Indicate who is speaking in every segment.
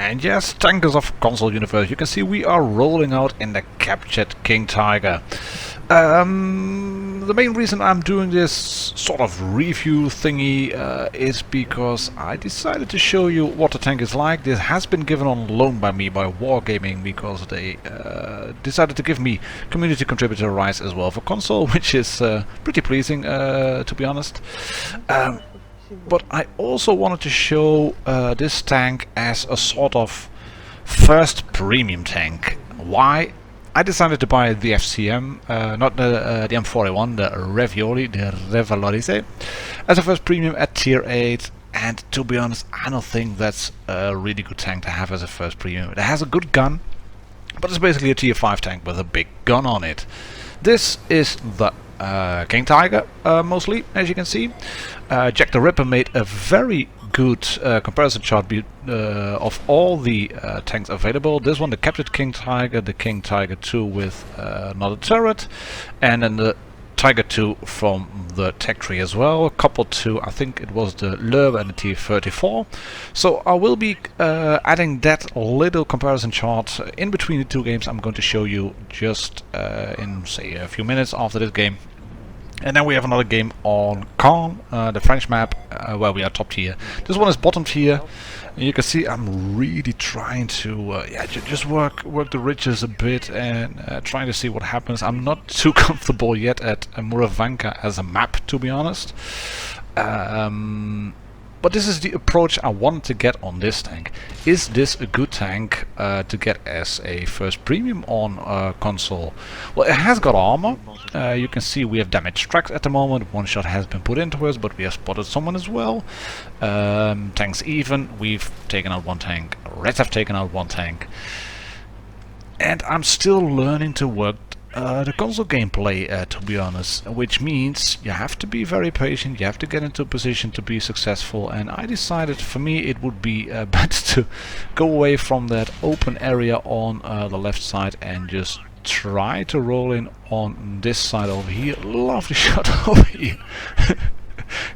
Speaker 1: And yes, tankers of console universe, you can see we are rolling out in the captured King Tiger. The main reason I'm doing this sort of review thingy is because I decided to show you what the tank is like. This has been given on loan by me by Wargaming because they decided to give me community contributor rights as well for console, which is pretty pleasing to be honest. But I also wanted to show this tank as a sort of first premium tank. Why? I decided to buy the FCM, not the M41, the Revalorize, as a first premium at tier 8. And to be honest, I don't think that's a really good tank to have as a first premium. It has a good gun, but it's basically a tier 5 tank with a big gun on it. This is the King Tiger, mostly, as you can see. Jack the Ripper made a very good comparison chart of all the tanks available. This one, the captured King Tiger, the King Tiger 2 with not a turret, and then the Tiger 2 from the tech tree as well, coupled to, I think it was the Lurber and the T-34. So I will be adding that little comparison chart in between the two games. I'm going to show you just in, say, a few minutes after this game. And then we have another game on Caen, the French map, where we are top tier. This one is bottom tier. And you can see I'm really trying to just work the ridges a bit and trying to see what happens. I'm not too comfortable yet at Muravanka as a map, to be honest. But this is the approach I wanted to get on this tank. Is this a good tank to get as a first premium on console? Well, it has got armor. You can see we have damaged tracks at the moment. One shot has been put into us, but we have spotted someone as well. Tanks even. We've taken out one tank. Reds have taken out one tank. And I'm still learning to work the console gameplay, to be honest, which means you have to be very patient, you have to get into a position to be successful, and I decided for me it would be better to go away from that open area on the left side and just try to roll in on this side over here. Lovely shot over here.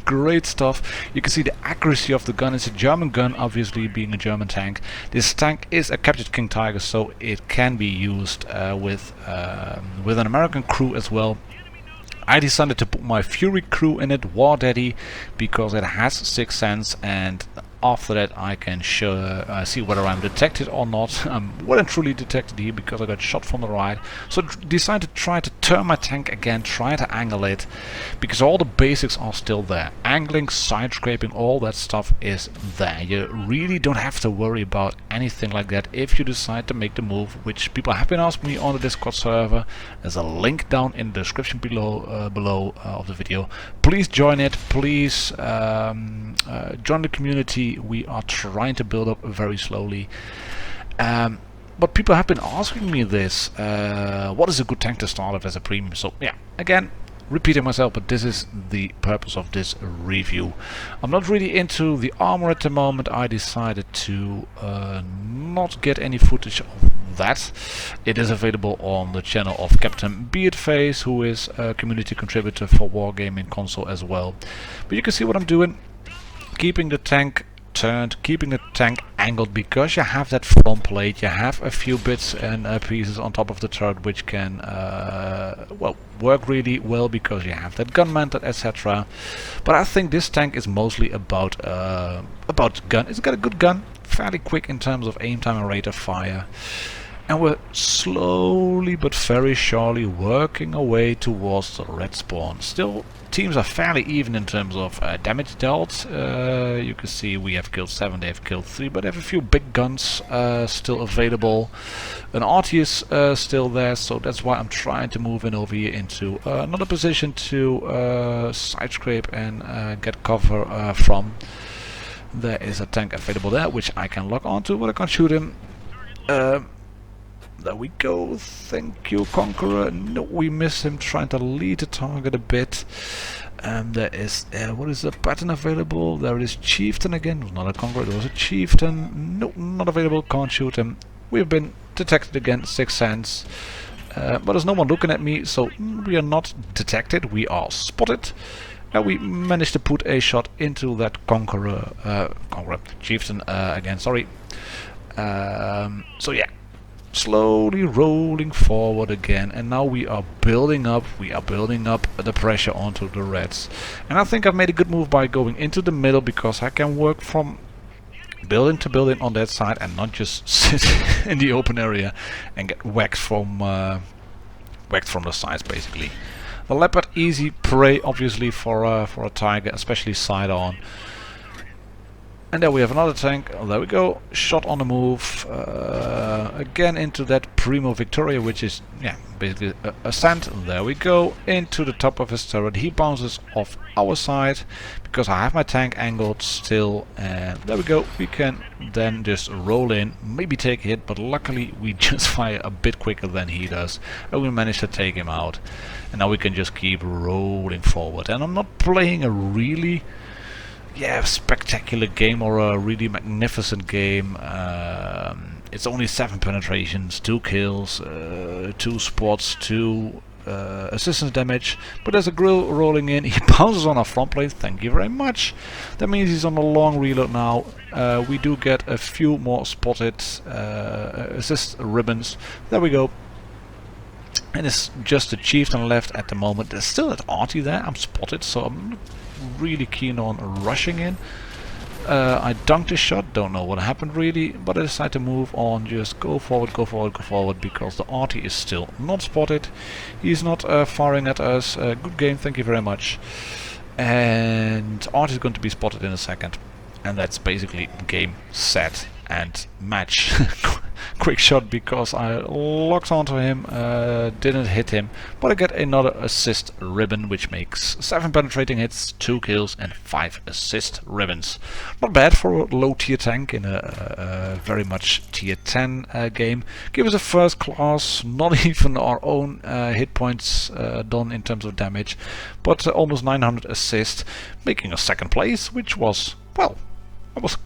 Speaker 1: Great stuff. You can see the accuracy of the gun. It's a German gun, obviously being a German tank. This tank is a captured King Tiger, so it can be used with an American crew as well. I decided to put my Fury crew in it, War Daddy, because it has 6th sense, and after that I can see whether I'm detected or not. I'm well and truly detected here because I got shot from the right. So decided to try to turn my tank again, try to angle it, because all the basics are still there. Angling, side scraping, all that stuff is there. You really don't have to worry about anything like that if you decide to make the move, which people have been asking me on the Discord server. There's a link down in the description below of the video. Please join it. Please join the community. We are trying to build up very slowly. But people have been asking me this. What is a good tank to start with as a premium? So yeah, again, repeating myself, but this is the purpose of this review. I'm not really into the armor at the moment. I decided to not get any footage of that. It is available on the channel of Captain Beardface, who is a community contributor for Wargaming console as well. But you can see what I'm doing. Keeping the tank turned, keeping the tank angled, because you have that front plate, you have a few bits and pieces on top of the turret which can well, work really well because you have that gun mounted, etc. But I think this tank is mostly about gun. It's got a good gun, fairly quick in terms of aim time and rate of fire. And we're slowly but very surely working our way towards the red spawn. Still, teams are fairly even in terms of damage dealt. You can see we have killed 7, they have killed 3, but they have a few big guns still available. An arty is still there, so that's why I'm trying to move in over here into another position to side scrape and get cover from. There is a tank available there, which I can lock onto, but I can't shoot him. There we go, thank you, Conqueror. No, we miss him, trying to lead the target a bit. There is, what is the pattern available? There is Chieftain again, it was not a Conqueror, it was a Chieftain. No, not available, can't shoot him. We've been detected again, 6th sense. But there's no one looking at me, so we are not detected, we are spotted. And we managed to put a shot into that Conqueror, Chieftain again, sorry. So yeah, slowly rolling forward again, and now we are building up the pressure onto the Reds. And I think I've made a good move by going into the middle, because I can work from building to building on that side and not just sit in the open area and get whacked from the sides basically. The leopard, easy prey obviously for a tiger, especially side on. And there we have another tank. Oh, there we go. Shot on the move. Again into that Primo Victoria, which is basically a sand. There we go. Into the top of his turret. He bounces off our side because I have my tank angled still. And there we go. We can then just roll in, maybe take a hit, but luckily we just fire a bit quicker than he does. And we managed to take him out. And now we can just keep rolling forward. And I'm not playing a really spectacular game or a really magnificent game. It's only 7 penetrations, 2 kills, 2 spots, 2 assistance damage. But there's a grill rolling in. He bounces on our front plate. Thank you very much. That means he's on a long reload now. We do get a few more spotted assist ribbons. There we go. And it's just the chieftain left at the moment. There's still that arty there. I'm spotted, so I'm not really keen on rushing in. I dunked his shot, don't know what happened really, but I decided to move on, just go forward, because the arty is still not spotted. He's not firing at us. Good game, thank you very much. And arty is going to be spotted in a second. And that's basically game, set, and match. Quick shot because I locked onto him, didn't hit him, but I get another assist ribbon, which makes 7 penetrating hits, 2 kills and 5 assist ribbons. Not bad for a low tier tank in a very much tier 10 game. Give us a first class, not even our own hit points done in terms of damage, but almost 900 assist, making a second place, which was, well, I was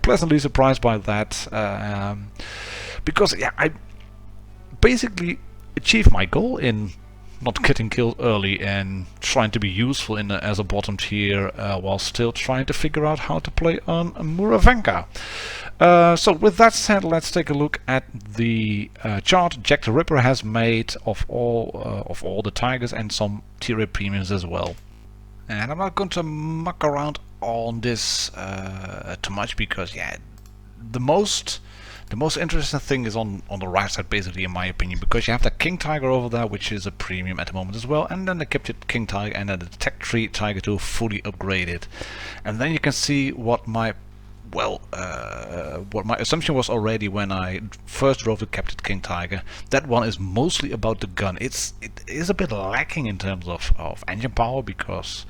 Speaker 1: pleasantly surprised by that, because I basically achieved my goal in not getting killed early and trying to be useful as a bottom tier, while still trying to figure out how to play on Muravenka. So with that said, let's take a look at the chart Jack the Ripper has made of all the tigers and some tier 8 premiums as well. And I'm not going to muck around on this too much, because the most interesting thing is on the right side, basically, in my opinion, because you have the King Tiger over there, which is a premium at the moment as well, and then the Captured King Tiger and then the Tech 3 Tiger 2 fully upgraded. And then you can see what my assumption was already when I first drove the Captured King Tiger. That one is mostly about the gun. It is a bit lacking in terms of engine power, because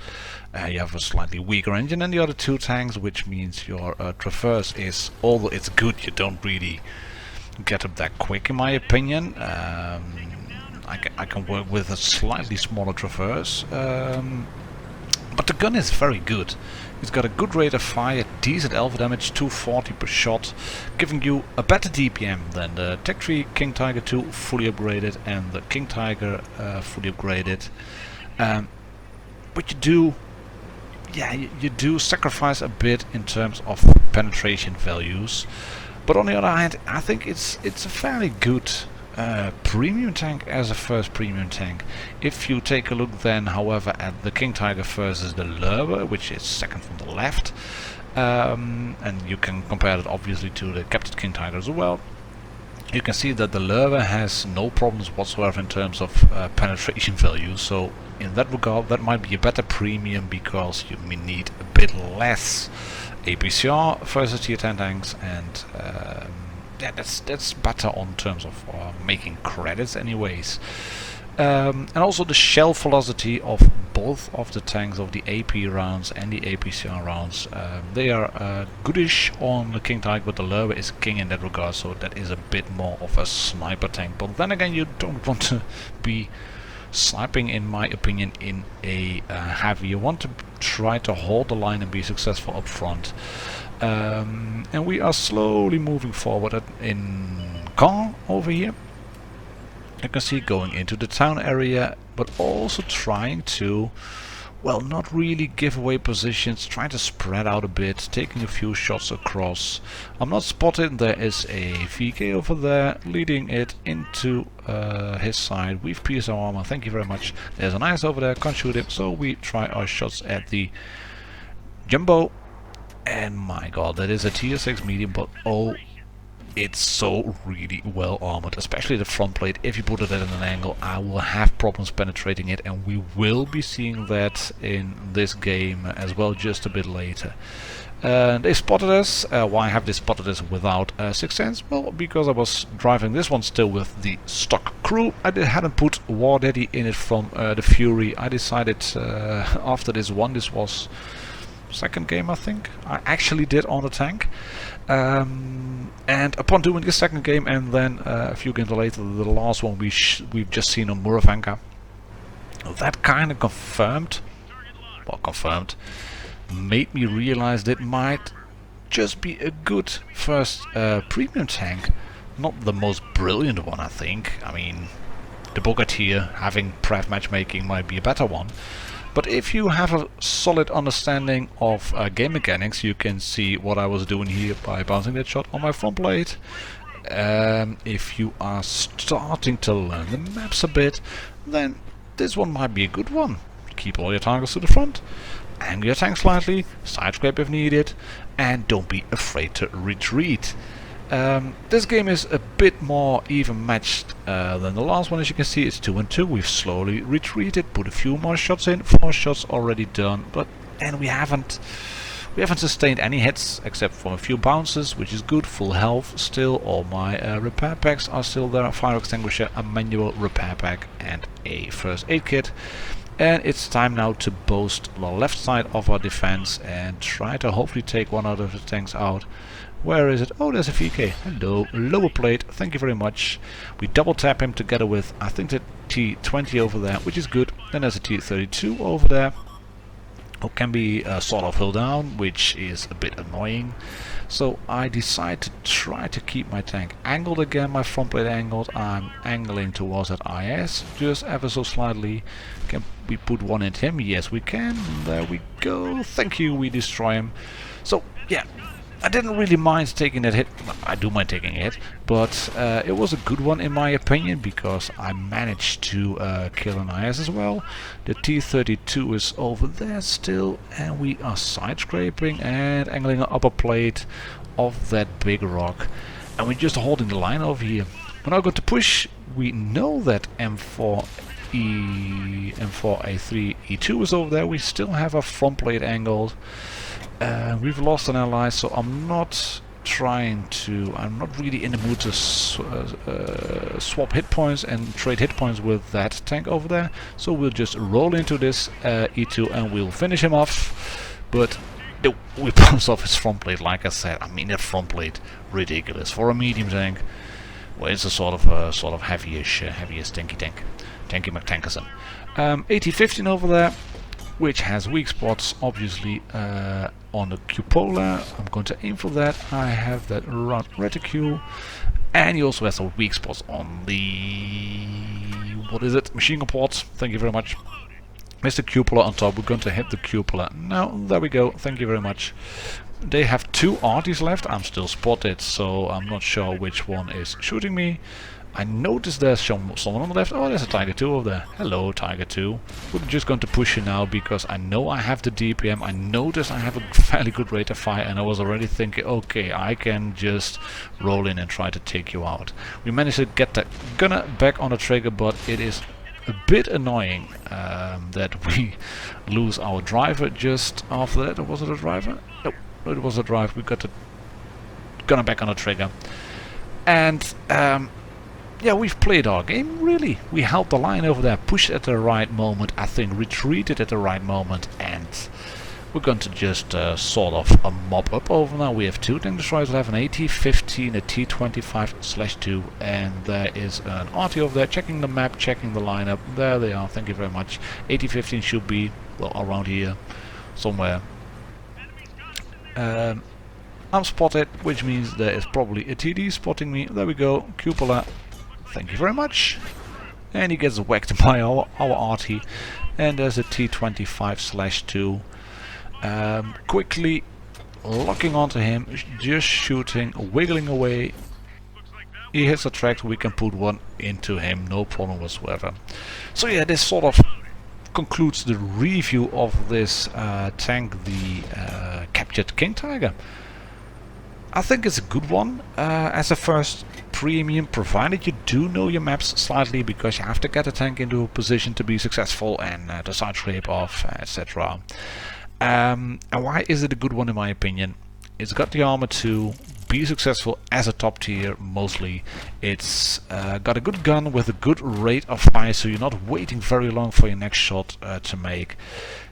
Speaker 1: you have a slightly weaker engine than the other 2 tanks, which means your traverse is, although it's good, you don't really get up that quick in my opinion. I can work with a slightly smaller traverse, but the gun is very good. It's got a good rate of fire, decent alpha damage, 240 per shot, giving you a better DPM than the Tech 3 King Tiger 2 fully upgraded and the King Tiger fully upgraded. But you do sacrifice a bit in terms of penetration values. But on the other hand, I think it's a fairly good premium tank as a first premium tank. If you take a look then, however, at the King Tiger versus the Lurber, which is second from the left, and you can compare it obviously to the Captured King Tiger as well, you can see that the Lurber has no problems whatsoever in terms of penetration value. So in that regard, that might be a better premium, because you may need a bit less APCR versus tier 10 tanks, and that's better on terms of making credits anyways. And also the shell velocity of both of the tanks, of the AP rounds and the APCR rounds, they are goodish on the King Tiger, but the Lurber is king in that regard, so that is a bit more of a sniper tank. But then again, you don't want to be sniping, in my opinion, in a heavy. You want to try to hold the line and be successful up front. And we are slowly moving forward in Caen over here. You can see going into the town area, but also trying to well, not really give away positions, trying to spread out a bit, taking a few shots across. I'm not spotted. There is a VK over there, leading it into his side. We've pierced our armor, thank you very much. There's an IS over there, can't shoot him, so we try our shots at the Jumbo. And my god, that is a tier 6 medium, but oh, it's so really well armored, especially the front plate. If you put it at an angle, I will have problems penetrating it, and we will be seeing that in this game as well just a bit later. They spotted us. Why have they spotted us without Sixth Sense? Well, because I was driving this one still with the stock crew. I hadn't put War Daddy in it from the Fury. I decided after this one, this was second game I think, I actually did on the tank. And upon doing the second game and then a few games later, the last one we've just seen on Muravanka, that kind of confirmed, made me realize that might just be a good first premium tank. Not the most brilliant one, I think. I mean, the Bogatyr having Prev matchmaking might be a better one. But if you have a solid understanding of game mechanics, you can see what I was doing here by bouncing that shot on my front plate. If you are starting to learn the maps a bit, then this one might be a good one. Keep all your targets to the front, angle your tank slightly, side scrape if needed, and don't be afraid to retreat. This game is a bit more even matched than the last one. As you can see, it's 2 and 2. We've slowly retreated, put a few more shots in, 4 shots already done, and we haven't sustained any hits except for a few bounces, which is good. Full health still. All my repair packs are still there. A fire extinguisher, a manual repair pack, and a first aid kit. And it's time now to boost the left side of our defense and try to hopefully take one out of the tanks out. Where is it? Oh, there's a VK. Hello, lower plate, thank you very much. We double tap him together with, I think, the T20 over there, which is good. Then there's a T32 over there, who can be sort of held down, which is a bit annoying. So I decide to try to keep my tank angled again, my front plate angled. I'm angling towards that IS, just ever so slightly. Can we put one at him? Yes, we can. There we go. Thank you, we destroy him. So, yeah. I didn't really mind taking that hit. I do mind taking a hit, but it was a good one in my opinion, because I managed to kill an IS as well. The T32 is over there still, and we are side scraping and angling an upper plate of that big rock, and we're just holding the line over here. We're now going to push. We know that M4A3 E2 is over there. We still have our front plate angled. We've lost an ally, so I'm not really in the mood to swap hit points and trade hit points with that tank over there. So we'll just roll into this E2 and we'll finish him off. But no, we bounced off his front plate, like I said. I mean, that front plate, ridiculous for a medium tank. Well, it's a sort of heavyish tanky tank, Tanky McTankerson. AT-15 over there, which has weak spots, obviously, on the cupola. I'm going to aim for that. I have that round reticule, and he also has some weak spots on the, what is it, machine gun ports. Thank you very much. Mr. Cupola on top. We're going to hit the cupola. Now, there we go. Thank you very much. They have 2 arties left. I'm still spotted, so I'm not sure which one is shooting me. I noticed there's someone on the left. Oh, there's a Tiger 2 over there. Hello, Tiger 2. We're just going to push you now because I know I have the DPM. I noticed I have a fairly good rate of fire, and I was already thinking, okay, I can just roll in and try to take you out. We managed to get the gunner back on the trigger, but it is a bit annoying that we lose our driver just after that. Or was it a driver? No, it was a drive. We got the gunner back on the trigger. And yeah, we've played our game, really. We held the line over there, pushed at the right moment, I think retreated at the right moment, and we're going to just sort of mop up over now. We have 2 tank destroyers. We have an AT-15, a T-25/2, and there is an RT over there checking the map, checking the lineup. There they are, thank you very much. AT-15 should be, well, around here, somewhere. I'm spotted, which means there is probably a TD spotting me. There we go, cupola. Thank you very much. And he gets whacked by our RT. and there's a T25/2. Quickly locking onto him, just shooting, wiggling away. He hits a track, we can put one into him, no problem whatsoever. So yeah, this sort of concludes the review of this tank, the captured King Tiger. I think it's a good one as a first premium, provided you do know your maps slightly, because you have to get a tank into a position to be successful and the side scrape off, etc. And why is it a good one in my opinion? It's got the armor to be successful as a top tier mostly. It's got a good gun with a good rate of fire, so you're not waiting very long for your next shot to make.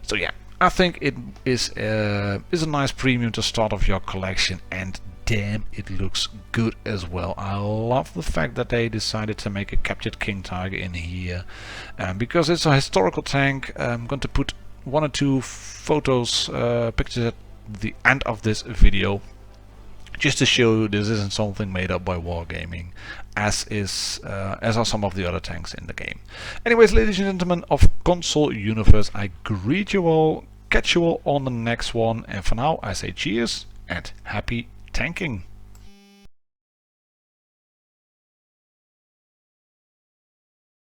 Speaker 1: So yeah, I think it is a nice premium to start off your collection, and damn, it looks good as well. I love the fact that they decided to make a captured King Tiger in here, because it's a historical tank. I'm going to put one or two photos, pictures at the end of this video, just to show you this isn't something made up by Wargaming, as are some of the other tanks in the game. Anyways, ladies and gentlemen of Console Universe, I greet you all, catch you all on the next one, and for now I say cheers and happy tanking.